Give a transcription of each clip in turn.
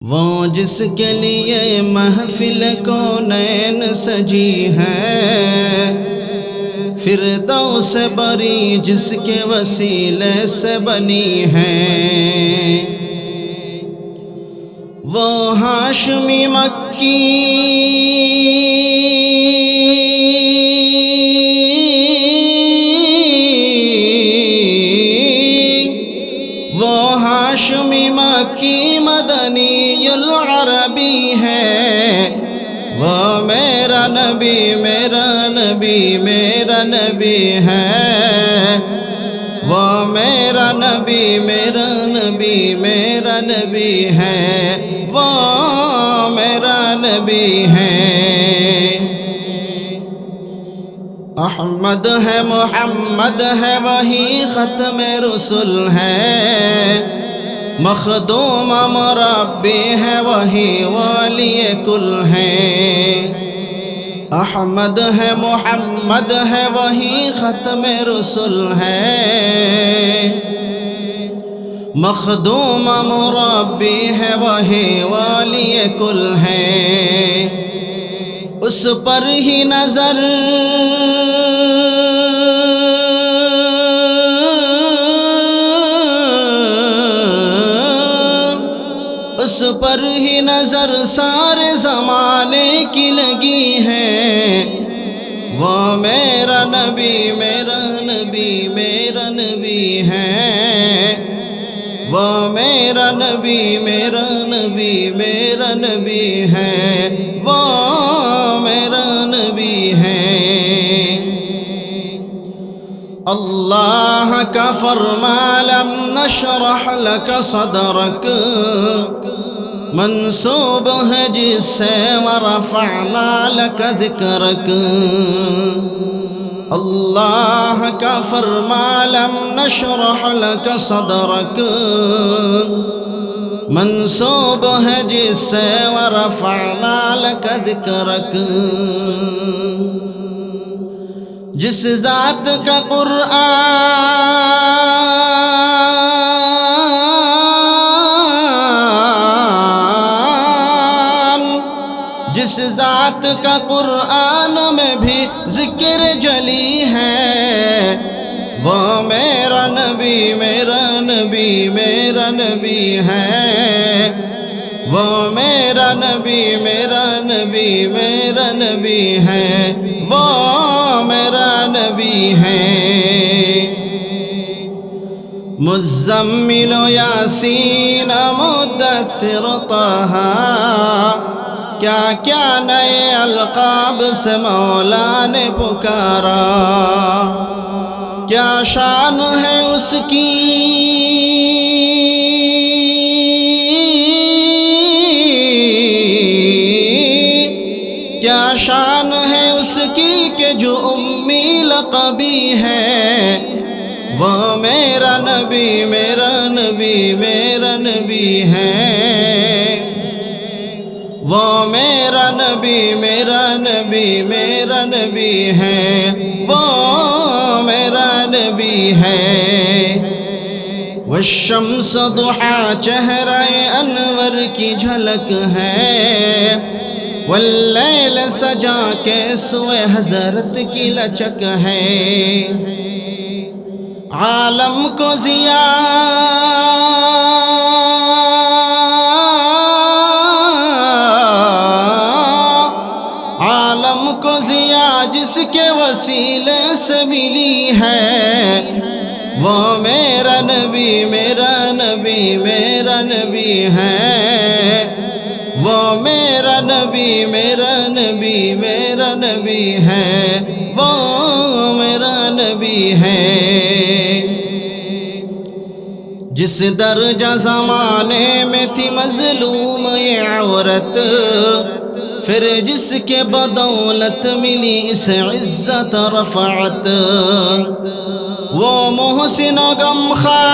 وہ جس کے لیے محفل کونین سجی ہے، فردوس بری جس کے وسیلے سے بنی ہے، وہ ہاشمی مکی مکی مدنی العربی ہے، وہ میرا نبی میرا نبی میرا نبی ہے، وہ میرا نبی میرا نبی میرا نبی ہے، وہ میرا نبی ہے۔ احمد ہے محمد ہے وہی ختم رسل ہے، مخدوم مربی ہے وہی والی کل ہے۔ احمد ہے محمد ہے وہی ختم رسل ہے، مخدوم مربی ہے وہی والی کل ہے۔ اس پر ہی نظر اس پر ہی نظر سارے زمانے کی لگی ہے، وہ میرا نبی میرا نبی میرا نبی ہے، وہ میرا نبی میرا نبی میرا نبی ہے، وہ میرا نبی ہے۔ اللہ کا فرمان لم نشرح لک صدرک منسوب ہے جس سے ورفعنا لک ذکرک۔ اللہ کا فرمان لم نشرح لک صدرک منسوب ہے جس سے ورفعنا لک ذکرک۔ جس ذات کا قرآن جس ذات کا قرآن میں بھی ذکر جلی ہے، وہ میرا نبی میرا نبی میرا نبی ہے، وہ میرا نبی میرا نبی میرا نبی ہے، وہ میرا نبی ہے۔ مزمل یاسین مدثر طہ، کیا کیا نئے القاب سے مولا نے پکارا، کیا شان ہے اس کی کیا شان ہے اس کی کہ جو امی لقبی ہے، وہ میرا نبی میرا نبی میرا نبی ہے، وہ میرا نبی میرا نبی میرا نبی ہے، وہ میرا نبی ہے۔ والشمس ضحیٰ چہرہ انور کی جھلک ہے، واللیل سجا کے سوئے حضرت کی لچک ہے۔ عالم کو ضیاء عالم کو ضیاء جس کے وسیلے سے ملی ہے، وہ میرا نبی میرا نبی میرا نبی ہے، وہ میرا نبی میرا نبی میرا نبی ہے، وہ میرا نبی ہے۔ جس درجہ زمانے میں تھی مظلوم یہ عورت، پھر جس کے بدولت ملی اس عزت رفعت، وہ محسن و غمخوار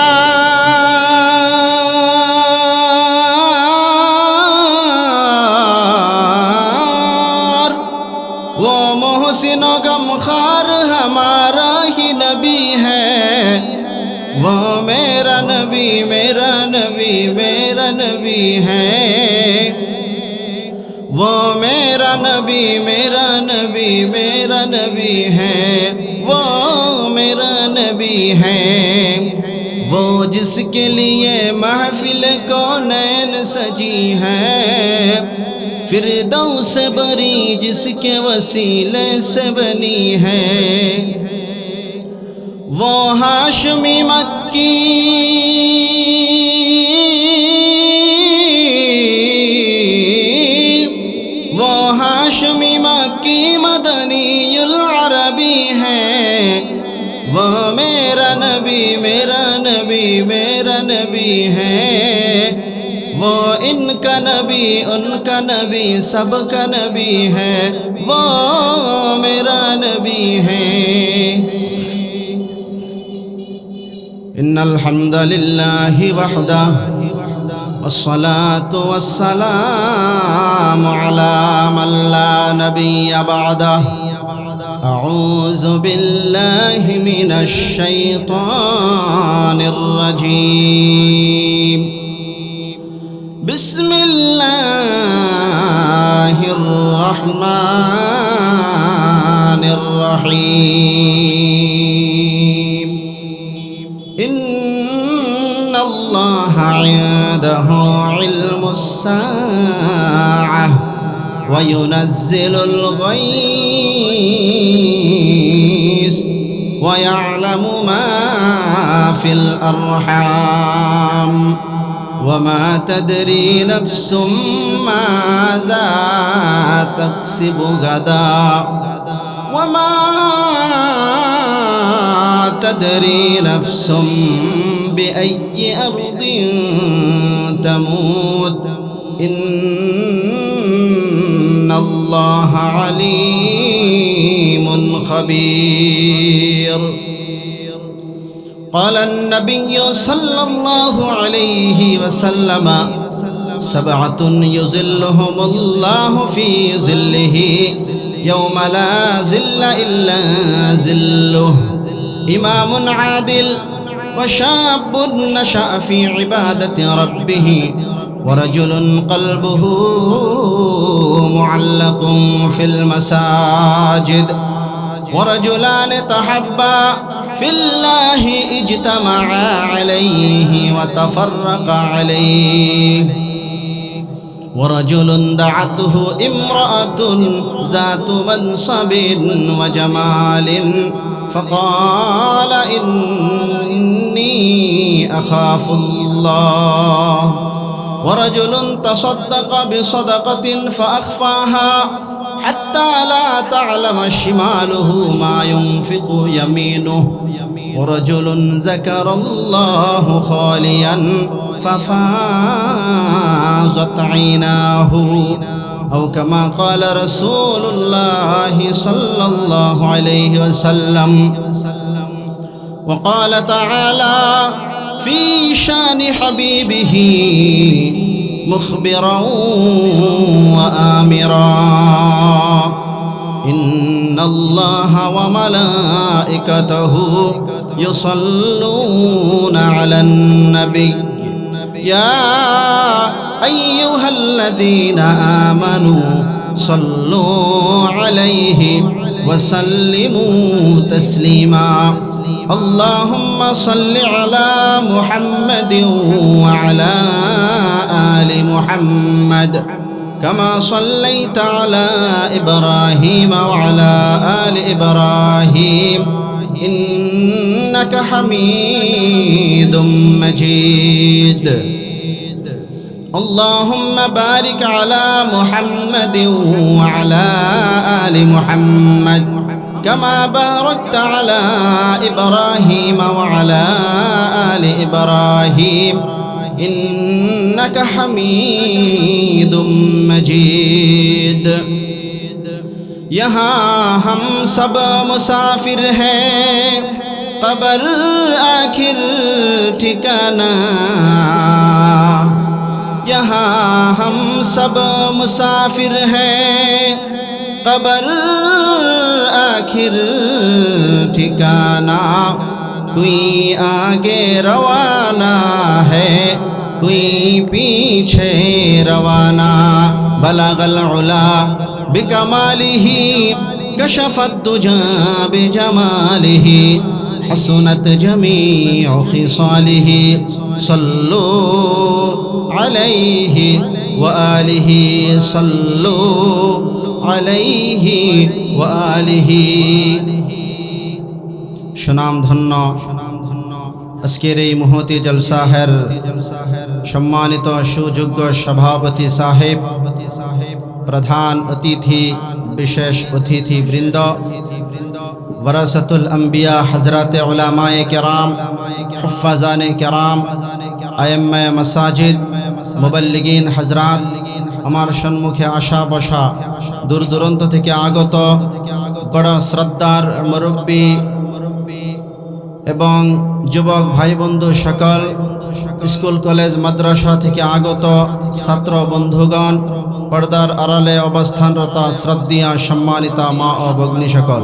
وہ محسن و غمخوار ہمارا ہی نبی ہے، وہ میرا نبی میرا نبی میرا نبی ہے، वो मेरा नबी मेरा नबी मेरा नबी है, वो मेरा नबी है। वो जिसके लिए महफिल कौनैन सजी है, फिरदौस से बरी जिसके वसीले से बनी है। वो हाशमी मक्की वो हाशमी मक्की मदनीयुल अरबी है। वो मेरा नबी मेरा नबी मेरा नबी है। वो इनका नबी उनका नबी सबका नबी है। वो मेरा नबी है। इन्नल हम्दलिल्लाहि वहदह वस्सलातु वस्सलामु अला मन ला नबिय्य बअदह। अऊज़ु बिल्लाहि मिनश शैतानिर रजीम। बिस्मिल्लाहिर रहमानिर रहीम। इन्नल्लाह इंदहु इल्मुस्साअह व युनज़्ज़िलुल गैस व यअलमु मा फिल अर्हाम व मा तदरी नफ्सुम माज़ा तक्सिबु गदा व मा तदरी नफ्सुम बिअय्यि अर्दिन तमूत। इन्नल्लाह अलीमुन खबीर। क़ाल अन्नबिय्यु सल्लल्लाहु अलैहि वसल्लम सबअतुन युज़िल्लुहुमुल्लाहु फ़ी ज़िल्लिही यौम ला ज़िल्ला इल्ला ज़िल्लुहु। इमामुन आदिल व शाबुन नशअ फ़ी इबादति रब्बिह व रजुलुन क़ल्बुहु मुअल्लक़ुन फ़िल मसाजिद व रजुलान तहब्बा फ़िल्लाहि इज्तमअ अलैहि व तफ़र्रक़ा अलैहि व रजुलुन दअतहु इम्रअतुन ज़ातु मनसबिन व जमालिन फ़क़ाल इन्नी अख़ाफ़ुल्लाह व रजुलुन तसद्दक़ बिसदक़तिन फ़अख़फ़ाहा हत्ता ला तअलम शिमालुहु मा युन्फ़िक़ु यमीनुहु व रजुलुन ज़करल्लाहु ख़ालियन फ़फ़ाज़त ऐनाहु औ कमा क़ाल रसूलुल्लाहि सल्लल्लाहु अलैहि वसल्लम। व क़ाल तआला फ़ी शानि हबीबिही मुख़बिरन व आमिरा। इन्नल्लाहा व मलाइकतहु युसल्लूना अलन नबी या अय्युहल्लज़ीना आमनू सल्लू अलैहि व सल्लिमू तस्लीमा। अल्लाहुम्मा सल्लि अला मुहम्मदिन व अला आलि मुहम्मद कमा सल्लैता अला इब्राहीम व अला आलि इब्राहीम इन्नका हमीदुम मजीद। अल्लाहुम्मा बारिक अला मुहम्मदिन व अला आलि मुहम्मद कमा बारकता अला इब्राहीम व अला आलि इब्राहीम इन्नका हमीदुम मजीद। यहाँ हम सब मुसाफिर हैं, कब्र आखिर ठिकाना। यहाँ हम सब मुसाफिर हैं, कब्र आखिर ठिकाना। कोई आगे रवाना है, कोई पीछे रवाना। বালাগাল উলা বিকামালিহি কাশাফাত দুজা বিজামালিহি হাসুনাত জামিউ খিসালিহি সাল্লু আলাইহি ওয়া আলিহি সাল্লু আলাইহি ওয়া আলিহি। সুনাম ধন্য আজকের এই মহতি জলসাহের সম্মানিত সুযোগ্য সভাপতি সাহেব, প্রধান অতিথি, বিশেষ অতিথি বৃন্দ, ওয়ারাসাতুল আম্বিয়া হযরতে উলামায়ে কেরাম, হুফাজানে কেরাম, আইম্মায়ে মাসাজিদ, মুবাল্লিগিন হযরত, আমার সম্মুখে আসা বসা দূর দূরান্ত থেকে আগত বড় শ্রদ্ধার মুরব্বী এবং যুবক ভাই বন্ধু সকল, স্কুল কলেজ মাদ্রাসা থেকে আগত ছাত্র বন্ধুগণ, পর্দার আড়ালে অবস্থানরত শ্রদ্ধেয় সম্মানিতা মা ও ভগ্নী সকল,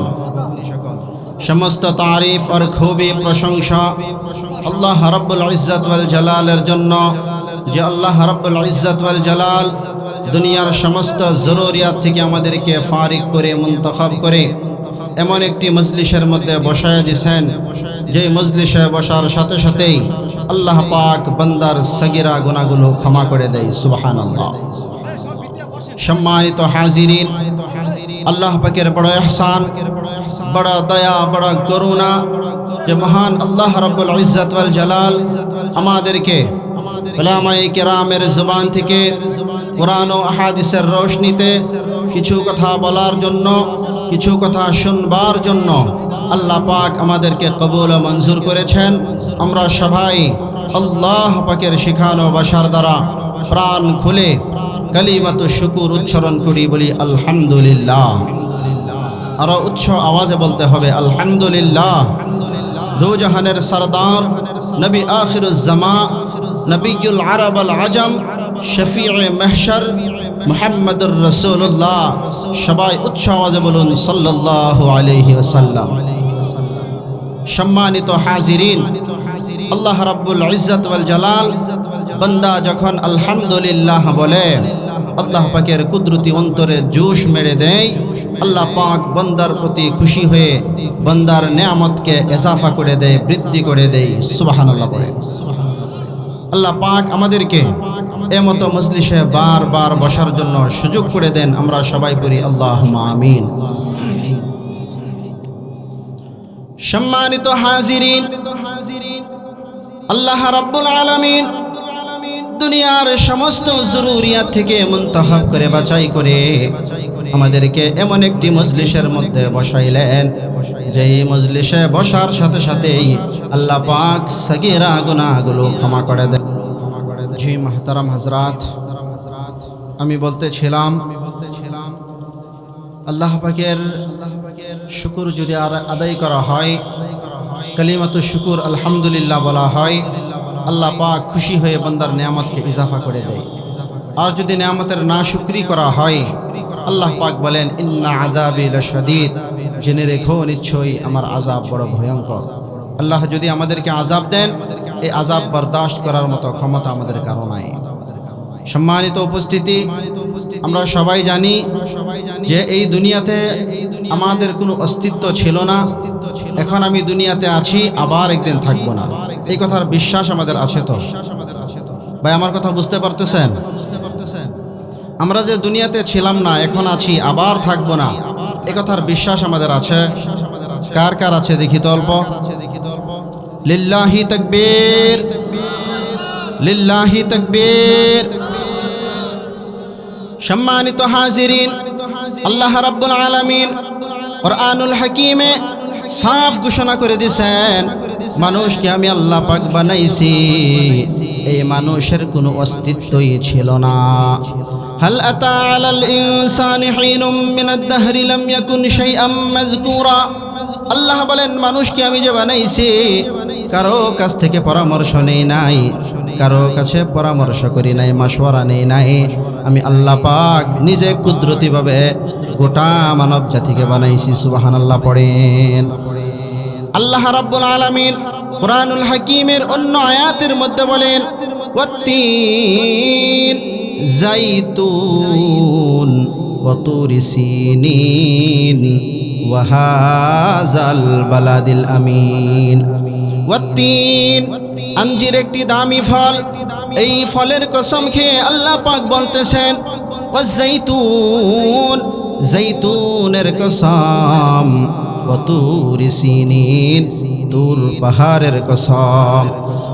সমস্ত তারিফ আর খুবই প্রশংসা আল্লাহ রাব্বুল ইজ্জত ওয়াল জালালের জন্য, যে আল্লাহ রাব্বুল ইজ্জত ওয়াল জালাল দুনিয়ার সমস্ত জরুরিয়াত থেকে আমাদেরকে ফারিক করে মুন্তখাব করে এমন একটি মজলিসের মধ্যে বসায় দিয়েছেন, যে মজলিসে বসার সাথে সাথেই আল্লাহ পাক বান্দার সগীরা গুনাহগুলো ক্ষমা করে দেয়। সুবহানাল্লাহ। সম্মানিত হাজিরিন, আল্লাহ পাকের বড় ইহসান, বড় দয়া, বড় করুণা যে মহান আল্লাহ রাব্বুল ইজ্জত ওয়াল জালাল আমাদেরকে উলামায়ে কেরামের জবান থেকে কোরআন ও আহাদিসের রোশনীতে কিছু কথা বলার জন্য, কিছু কথা শুনবার জন্য আল্লাহ পাক আমাদেরকে কবুল ও মঞ্জুর করেছেন। আমরা সবাই আল্লাহ পাকের শিখানো ভাষার দ্বারা প্রাণ খুলে কালিমাতু শুকুর উচ্চারণ করি, বলি আলহামদুলিল্লাহ। আরো উচ্চ আওয়াজে বলতে হবে আলহামদুলিল্লাহ। দু জাহানের সরদার, নবী আখিরুজ জামা, নবিয়ুল আরব আল আজম, শফিয়ে মাহশর মুহাম্মদুর রাসূলুল্লাহ, সবাই উচ্চ আওয়াজে বলুন সাল্লাল্লাহু আলাইহি ওয়াসাল্লাম। সম্মানিত হাজিরিন, আল্লাহ রাব্বুল ইজ্জত ওয়াল জালাল বান্দা যখন আলহামদুলিল্লাহ বলে, আল্লাহ পাকের কুদরতি অন্তরে জোশ মেরে দেয়। আল্লাহ পাক বান্দার প্রতি খুশি হয়ে বান্দার নেয়ামতকে ইজাফা করে দেয়, বৃদ্ধি করে দেয়। সুবহানাল্লাহ বলে। আল্লাহ পাক আমাদেরকে এমতো মজলিসে বারবার বসার জন্য সুযোগ করে দেন। আমরা সবাই করি আল্লাহুম্মা আমিন। সম্মানিত হাজিরিন, আল্লাহ রাব্বুল আলামিন দুনিয়ার সমস্ত জরুরিয়াত থেকে মুনতাখাব করে বাছাই করে আমাদেরকে এমন একটি মজলিসের মধ্যে বসাইলেন, যেই মজলিসে বসার সাথে সাথেই আল্লাহ পাক সগীরা গুনাহগুলো ক্ষমা করে দেন। জি মুহতারাম হযরত, আমি বলতেছিলাম আল্লাহ পাকের শুকর যদি আদায় করা হয়, কালিমাতু শুকুর আলহামদুলিল্লাহ বলা হয়, আল্লাহ পাক খুশি হয়ে বান্দার নিয়ামতকে ইজাফা করে দেয়। আর যদি নিয়ামতের না শুকরি করা হয়, আল্লাহ পাক বলেন ইন্না আযাবি লাশাদীদ, জেনে রেখো নিশ্চয়ই আমার আযাব বড় ভয়ঙ্কর। আল্লাহ যদি আমাদেরকে আযাব দেন, এই আযাব বরদাস্ত করার মতো ক্ষমতা আমাদের কারো নাই। সম্মানিত উপস্থিতি, আমরা সবাই জানি যে এই দুনিয়াতে আমাদের কোনো অস্তিত্ব ছিল না। এখন আমি দুনিয়াতে আছি, আবার একদিন থাকবো না, এই কথার বিশ্বাস আমাদের আছে তো? ভাই আমার কথা বুঝতে পারতেছেন? আমরা যে দুনিয়াতে ছিলাম না, এখন আছি, আবার থাকবো না, এই কথার বিশ্বাস আমাদের আছে? কার কার আছে দেখি তো অল্প? লিল্লাহি তাকবীর, লিল্লাহি তাকবীর। সম্মানিত হাজিরিন, আল্লাহ রাব্বুল আলামিন কুরআনুল হাকীমে সাফ ঘোষণা করে দিয়েছেন, মানুষকে আমি আল্লাহ পাক বানাইছি, এই মানুষের কোনো অস্তিত্বই ছিল না। হাল আতা আলাল ইনসানি হিনুম মিনাদ দাহরি লাম ইয়াকুন শাইআম মাযকুরা। আল্লাহ বলেন মানুষকে আমি যে বানাইছি, কারো কাছ থেকে পরামর্শ নেই নাই, কারো কাছে পরামর্শ করি নাই, মাশওয়ারা নেই নাই। আমি আল্লাহ পাক নিজে কুদরতিভাবে গোটা মানব জাতিকে বানাইছি। সুবহানাল্লাহ পড়েন। আল্লাহ রাব্বুল আলামিন কুরআনুল হাকীমের অন্য আয়াতের মধ্যে বলেন ওয়াত্তিন জাইতুন ওয়া তুরি সিনিন ওয়া হাযাল বালাদিল আমিন। ওয়াত্তিন, আঞ্জির একটি দামি ফল, এই ফলের কসম খেয়ে আল্লাহ পাক বলতেছেন ওয়াজ্জাইতুন, জাইতুনের কসম, ওয়া তুরি সিনিন, তুর পাহাড়ের কসম,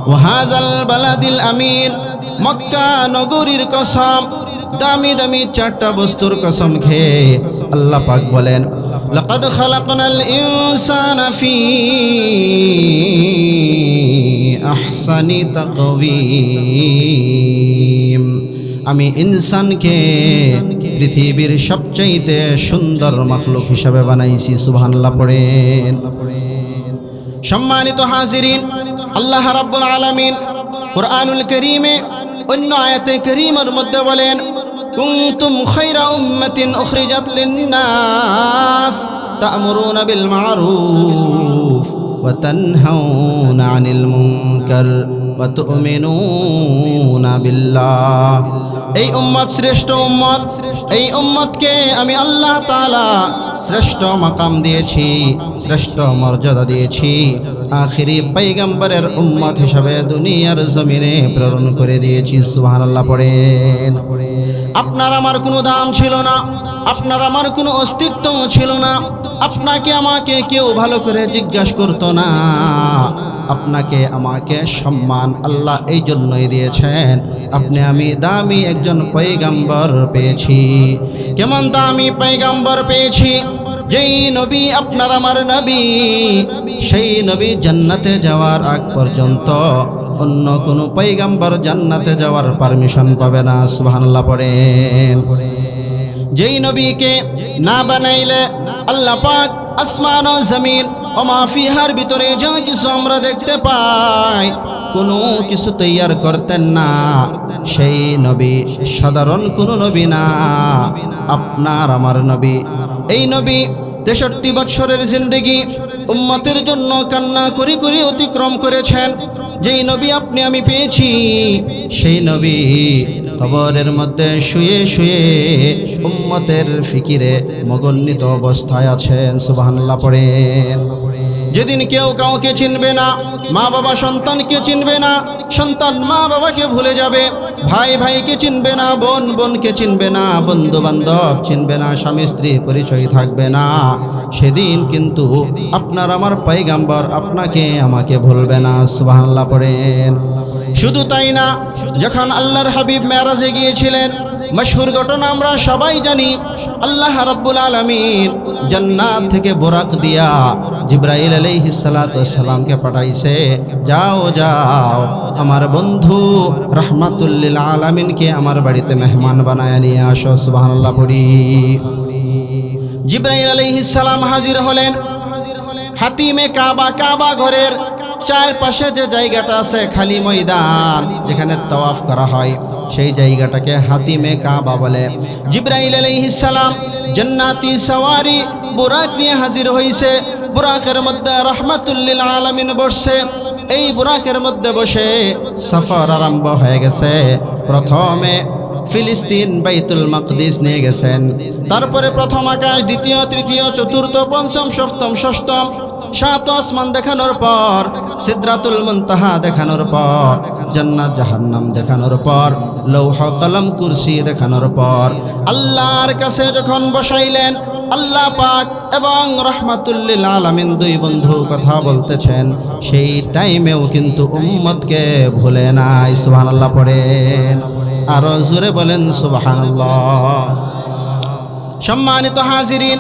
ওয়া হাযাল বালাদিল আমিন, মক্কা নগরীর কসম। দামি দামি চারটা বস্তুর কসম খেয়ে আল্লাহ পাক বলেন লাকাদ খালাকনাল ইনসানা ফি আহসানি তাকওয়িম, আমি ইনসানকে পৃথিবীর সবচাইতে সুন্দর মাখলুক হিসাবে বানাইছি। সুবহানাল্লাহ পড়েন। সম্মানিত হাজিরিন, আল্লাহ রাব্বুল আলামিন কুরআনুল কারীমে অন্য আয়াতে কারীমার মধ্যে বলেন কুনতুম খায়রা উম্মাতিন উখরিজাত লিন-নাস তা'মুরুনা বিল মা'রুফ ওয়া তানহাউনা আনিল মুনকার ওয়া তু'মিনুনা বিল্লাহ। এই উম্মত শ্রেষ্ঠ উম্মত, এই উম্মতকে আমি আল্লাহ তাআলা শ্রেষ্ঠ মাকাম দিয়েছি, শ্রেষ্ঠ মর্যাদা দিয়েছি, আখিরি পয়গম্বরের উম্মত হিসাবে দুনিয়ার জমিনে প্রেরণ করে দিয়েছি। সুবহানাল্লাহ পড়েন। আপনার আমার কোনো দাম ছিল না, আপনার আমার কোনো অস্তিত্ব ছিল না, আপনাকে আমাকে কেউ ভালো করে জিজ্ঞাসা করতো না, আপনাকে আমাকে সম্মান আল্লাহ এই জন্যই দিয়েছেন আপনি আমি দামি একজন পয়গম্বর পেয়েছি। কেমন দামি পয়গম্বর পেয়েছি? যেই নবী আপনার আমার নবী, সেই নবী জান্নাতে যাওয়ার আগ পর্যন্ত অন্য কোনো পয়গম্বর জান্নাতে যাওয়ার পারমিশন পাবে না। সুবহানাল্লাহ পড়েন। যেই নবীকে না বানাইলে আল্লাহ পাক আসমান ও জমিন ও মা ফিহার ভিতরে যা কিছু আমরা দেখতে পাই কোনো কিছু তৈয়ার করতেন না। সেই নবী সাধারণ কোনো নবী না, আপনার আমার নবী। এই নবী 63 বছরের জিন্দেগি উম্মতের জন্য কান্না করে করে অতিক্রম করেছেন। যেই নবী আপনি আমি পেয়েছি, সেই নবী কবরের মধ্যে শুয়ে শুয়ে উম্মতের ফিকিরে মগন্বিত অবস্থায় আছেন। সুবহানাল্লাহ পড়েন। যেদিন কেউ কাউকে চিনবে না, মা বাবা সন্তানকে চিনবে না, সন্তান মা বাবাকে ভুলে যাবে, ভাই ভাইকে চিনবে না, বোন বোনকে চিনবে না, বন্ধু বান্ধব চিনবে না, স্বামী স্ত্রী পরিচয় থাকবে না, সেদিন কিন্তু আপনার আমার পয়গম্বর আপনাকে আমাকে ভুলবে না। সুবহানাল্লাহ পড়েন। শুধু তাই না, যখন আল্লাহর হাবিব মেরাজে গিয়েছিলেন, মশহুর ঘটনা আমরা সবাই জানি, আল্লাহ রাব্বুল আলামিন জান্নাত থেকে বোরাক দিয়া জিবরাইল আলাইহিস সালাতু ওয়াস সালামকে পাঠাইছে, যাও যাও আমার বন্ধু রাহমাতুল লিল আলামিনকে আমার বাড়িতে মেহমান বানায় নিয়ে আসো। সুবহানাল্লাহ পড়ি। জিবরাইল আলাইহিস সালাম হাজির হলেন হাতিমে কাবা, কাবা ঘরের চারপাশে যে জায়গাটা আছে খালি ময়দান যেখানে তাওয়াফ করা হয়, সেই জায়গাটাকে হাতিমে কাবা বলে। জিবরাইল আলাইহিস সালাম জান্নাতি সওয়ারি বুরাক নিয়ে হাজির হইছে। বুরাকের মধ্যে রাহমাতুল লিল আলামিন বসছে। এই বুরাকের মধ্যে বসে সফর আরম্ভ হয়ে গেছে। প্রথমে ফিলিস্তিন বাইতুল মাকদিস নিয়ে গেছেন, তারপরে প্রথম আকাশ, দ্বিতীয়, তৃতীয়, চতুর্থ, পঞ্চম, সপ্তম, ষষ্ঠম, 7 আসমান দেখানোর পর, সিদরাতুল মুনতাহা দেখানোর পর, জান্নাত জাহান্নাম দেখানোর পর, লৌহ কলম কুরসি দেখানোর পর আল্লাহর কাছে যখন বসাইলেন, আল্লাহ পাক এবং রাহমাতুল লিল আলামিন দুই বন্ধু কথা বলতেছেন, সেই টাইমেও কিন্তু উম্মতকে ভুলে নাই। সুবহানাল্লাহ পড়েন। আরো জোরে বলেন সুবহানাল্লাহ। সম্মানিত হাজিরিন,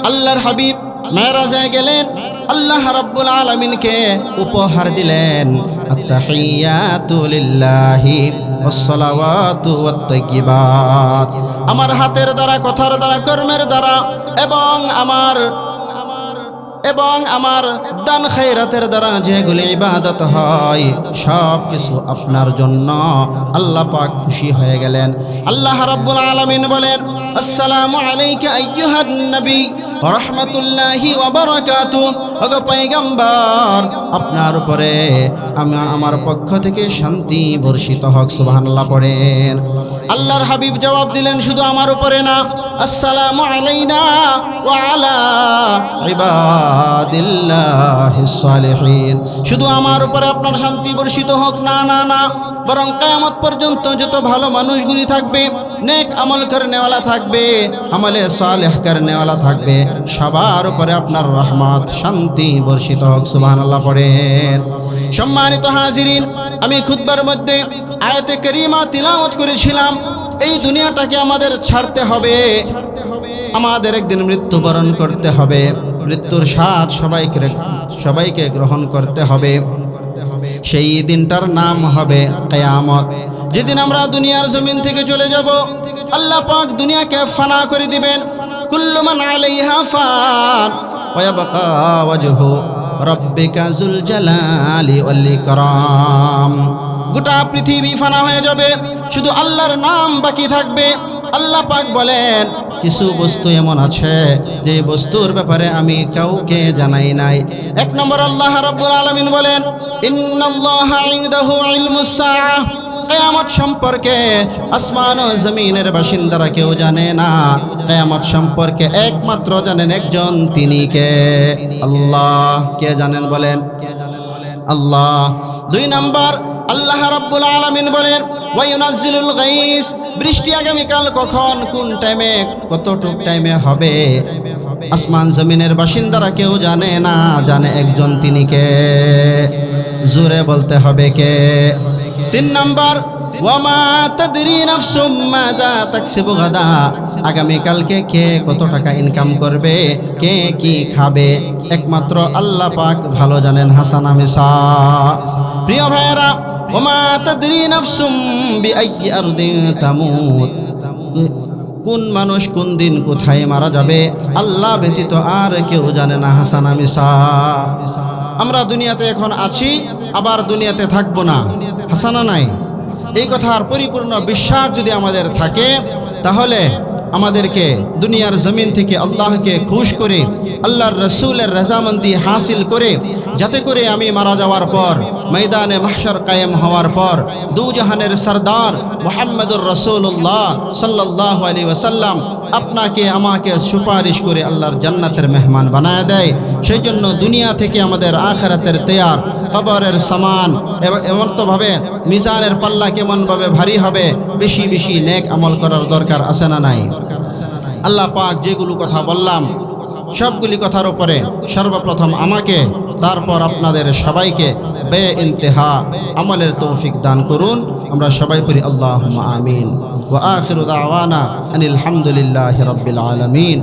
আল্লাহর হাবিব মেরাজে গেলেন, আল্লাহ রাব্বুল আলামিনকে উপহার দিলেন আত-তাহিয়াতু লিল্লাহি ওয়াস-সালাওয়াতু ওয়াত-তাইয়্যিবাত। আমার হাতের দ্বারা, কথার দ্বারা, কর্মের দ্বারা এবং আমার দান খায়রাতের দ্বারা যেগুলি ইবাদত হয় সব কিছু আপনার জন্য। আল্লাহ পাক খুশি হয়ে গেলেন। আল্লাহ রাব্বুল আলামিন বলেন আসসালামু আলাইকা আইয়ুহান নবী ওয়া রাহমাতুল্লাহি ওয়া বারাকাতুহু। ওগো পয়গম্বর, আপনার উপরে আমার পক্ষ থেকে শান্তি বর্ষিত হোক। সুবহানাল্লাহ পড়েন। আল্লাহর হাবিব জবাব দিলেন, শুধু আমার উপরে না, আসসালামু আলাইনা ওয়া আলা ইবাদিল্লাহিস সালিহিন, শুধু আমার উপরে আপনার শান্তি বর্ষিত হোক না, না না, বরং কিয়ামত পর্যন্ত যত ভালো মানুষগুলি থাকবে, নেক আমল করনেওয়ালা থাকবে, আমলে সালেহ করনেওয়ালা থাকবে, সবার উপরে আপনার রহমত শান্তি বর্ষিত হোক। সুবহানাল্লাহ পড়েন। সম্মানিত হাজিরিন, আমি খুতবার মধ্যে আয়াতে কারিমা তিলাওয়াত করেছিলাম, এই দুনিয়াটাকে আমাদের ছাড়তে হবে, আমাদের একদিন মৃত্যুবরণ করতে হবে, মৃত্যুর স্বাদ সবাইকে গ্রহণ করতে হবে। সেই দিনটার নাম হবে কিয়ামত। যেদিন আমরা দুনিয়ার জমিন থেকে চলে যাব, আল্লাহ পাক দুনিয়াকে ফানা করে দিবেন। কুল্লু মান আলাইহা ফান ওয়া ইয়াবকা ওয়াজহু রাব্বিকা যুল জালালি ওয়াল ইকরাম। গোটা পৃথিবী ফানা হয়ে যাবে, শুধু আল্লাহর নাম বাকি থাকবে। আল্লাহ পাক বলেন, কিছু বস্তু এমন আছে যে বস্তুর ব্যাপারে আমি কাউকে জানাই নাই। এক নম্বর আল্লাহ রাব্বুল আলামিন বলেন, ইন্নাল্লাহা ইনদাহু ইলমুস সাআহ, কিয়ামত সম্পর্কে আসমান ও জমিনের বাসিন্দারা কেউ জানে না। কিয়ামত সম্পর্কে একমাত্র জানেন একজন, তিনি কে? আল্লাহ। কে জানেন বলেন? আল্লাহ। দুই নম্বর আল্লাহ রাব্বুল আলামিন বলেন, ওয়া ইউনাজ্জিলুল গাইস, বৃষ্টি আগামীকাল কখন, কোন টাইমে, কতটুক টাইমে হবে, আসমান জমিনের বাসিন্দারা কেউ জানে না, জানে একজন, তিনি কে? জোরে বলতে হবে কে? তিন নম্বর ওয়ামা তাদরি নাফসুম মাযা তাকসিবু গাদা, আগামীকালকে কে কত টাকা ইনকাম করবে, কে কি খাবে, একমাত্র আল্লাহ পাক ভালো জানেন। হাসানা মিসা। প্রিয় ভাইয়েরা, ওয়ামা তাদরি নাফসুম বিআইয়ি আরদিন তামুত, কোন মানুষ কোন দিন কোথায় মারা যাবে আল্লাহ ব্যতীত আর কেউ জানে না। হাসানা মিসা। আমরা দুনিয়াতে এখন আছি, আবার দুনিয়াতে থাকবো না, হাসানা নাই। এই কথার পরিপূর্ণ বিশ্বাস যদি আমাদের থাকে, তাহলে আমাদেরকে দুনিয়ার জমিন থেকে আল্লাহকে খুশ করে, আল্লাহর রসুলের রাজামন্দি হাসিল করে, যাতে করে আমি মারা যাওয়ার পর, ময়দানে মাহশর কায়েম হওয়ার পর, দু জাহানের সরদার মুহাম্মদুর রাসূলুল্লাহ সাল্লাল্লাহু আলাইহি ওয়াসাল্লাম আপনাকে আমাকে সুপারিশ করে আল্লাহর জান্নাতের মেহমান বানায় দেয়। সেই জন্য দুনিয়া থেকে আমাদের আখিরাতের তৈয়ার, কবরের সামান, এমনভাবে মিজানের পাল্লা কেমনভাবে ভারী হবে, বেশি বেশি নেক আমল করার দরকার আছে না নাই? আল্লাহ পাক যেগুলো কথা বললাম, সবগুলি কথার উপরে সর্বপ্রথম আমাকে, তারপর আপনাদের সবাইকে বে-ইন্তেহা আমলের তৌফিক দান করুন। আমরা সবাই পড়ি আল্লাহুম্মা আমিন। ওয়া আখিরু দাওয়ানা আনিল হামদুলিল্লাহি রাব্বিল আলামিন।